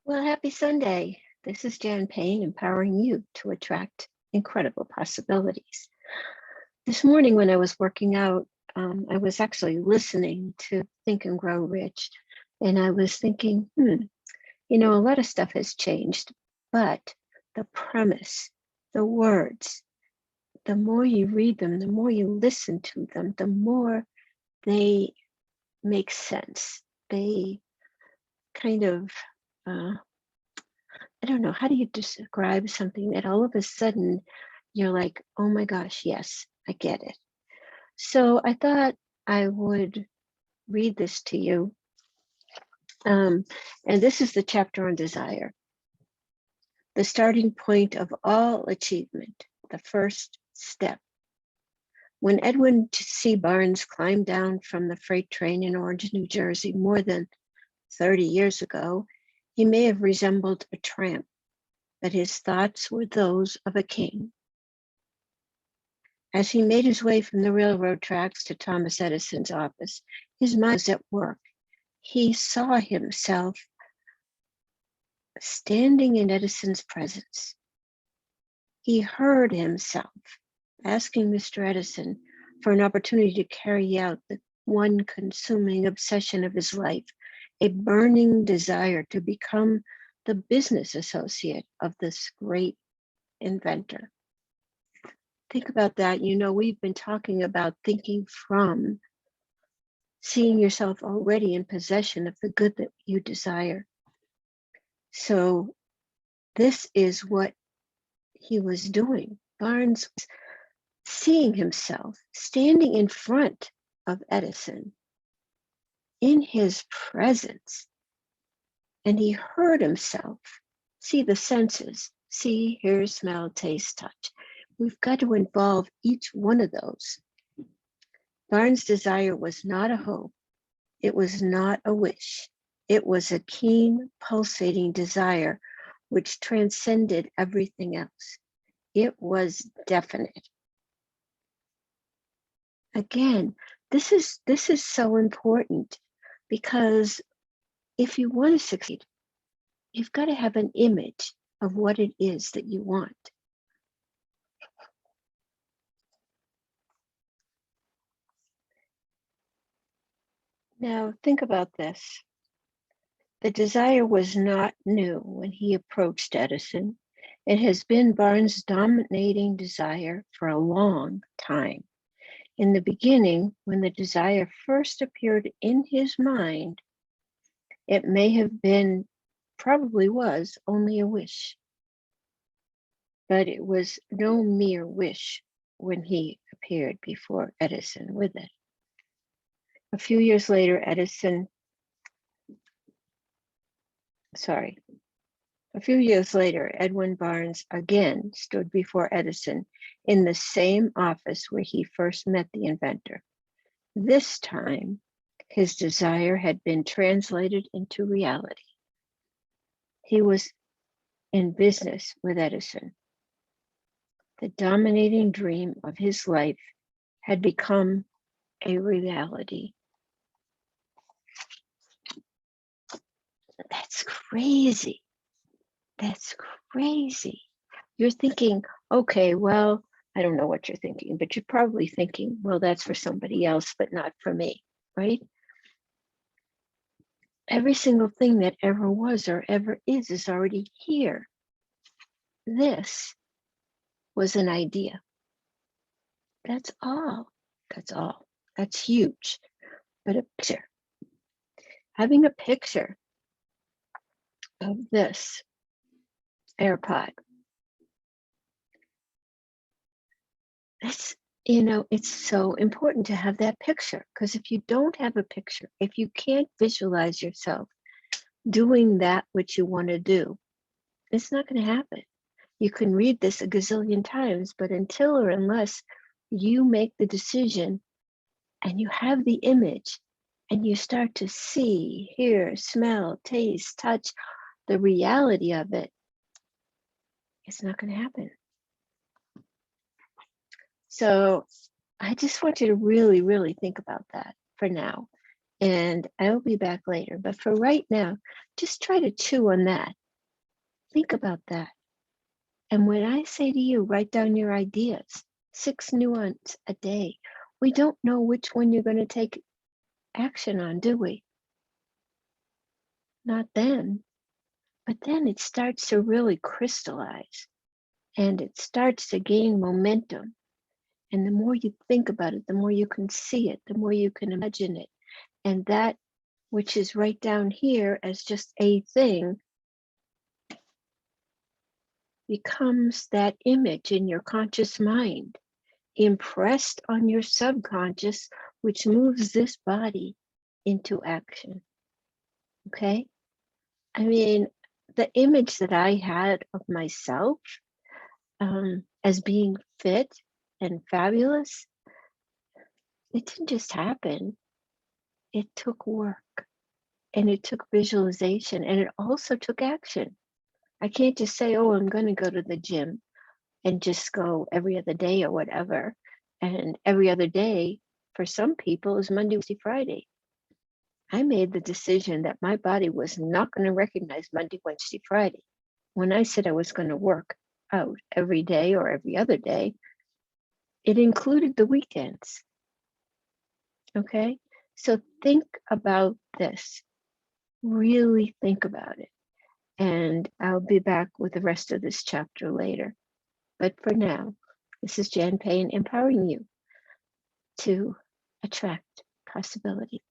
Well, happy Sunday. This is Jan Payne, empowering you to attract incredible possibilities. This morning, when I was working out, I was actually listening to Think and Grow Rich. And I was thinking, a lot of stuff has changed, but the premise, the words, the more you read them, the more you listen to them, the more they make sense. They kind of, I don't know, how do you describe something that all of a sudden you're like, oh my gosh, yes, I get it. So I thought I would read this to you. And this is the chapter on desire, the starting point of all achievement, the first step. When Edwin C. Barnes climbed down from the freight train in Orange, New Jersey, more than 30 years ago, he may have resembled a tramp, but his thoughts were those of a king. As he made his way from the railroad tracks to Thomas Edison's office, his mind was at work. He saw himself standing in Edison's presence. He heard himself asking Mr. Edison for an opportunity to carry out the one consuming obsession of his life, a burning desire to become the business associate of this great inventor. Think about that. We've been talking about thinking from, seeing yourself already in possession of the good that you desire. So this is what he was doing. Barnes was seeing himself standing in front of Edison in his presence. And he heard himself see the senses, see, hear, smell, taste, touch. We've got to involve each one of those. Barnes' desire was not a hope. It was not a wish. It was a keen, pulsating desire which transcended everything else. It was definite. Again, this is so important, because if you want to succeed, you've got to have an image of what it is that you want. Now, think about this. The desire was not new when he approached Edison. It has been Barnes' dominating desire for a long time. In the beginning, when the desire first appeared in his mind, it may have been, probably was, only a wish. But it was no mere wish when he appeared before Edison with it. A few years later, Edwin Barnes again stood before Edison in the same office where he first met the inventor. This time, his desire had been translated into reality. He was in business with Edison. The dominating dream of his life had become a reality. That's crazy. That's crazy. You're thinking, okay, well, I don't know what you're thinking, but you're probably thinking, well, that's for somebody else, but not for me, right? Every single thing that ever was or ever is already here. This was an idea. That's all. That's all. That's huge. But a picture, having a picture of this AirPod, it's so important to have that picture, because if you don't have a picture, if you can't visualize yourself doing that which you want to do, it's not going to happen. You can read this a gazillion times, but until or unless you make the decision and you have the image and you start to see, hear, smell, taste, touch the reality of it, it's not going to happen. So I just want you to really, really think about that for now. And I'll be back later. But for right now, just try to chew on that. Think about that. And when I say to you, write down your ideas, 6 new ones a day. We don't know which one you're going to take action on, do we? Not then. But then it starts to really crystallize and it starts to gain momentum. And the more you think about it, the more you can see it, the more you can imagine it. And that which is right down here as just a thing becomes that image in your conscious mind, impressed on your subconscious, which moves this body into action. Okay? I mean, the image that I had of myself as being fit and fabulous, it didn't just happen. It took work and it took visualization and it also took action. I can't just say, oh, I'm going to go to the gym and just go every other day or whatever. And every other day for some people is Monday, Wednesday, Friday. I made the decision that my body was not going to recognize Monday, Wednesday, Friday. When I said I was going to work out every day or every other day, it included the weekends. Okay? So think about this. Really think about it. And I'll be back with the rest of this chapter later. But for now, this is Jan Payne empowering you to attract possibility.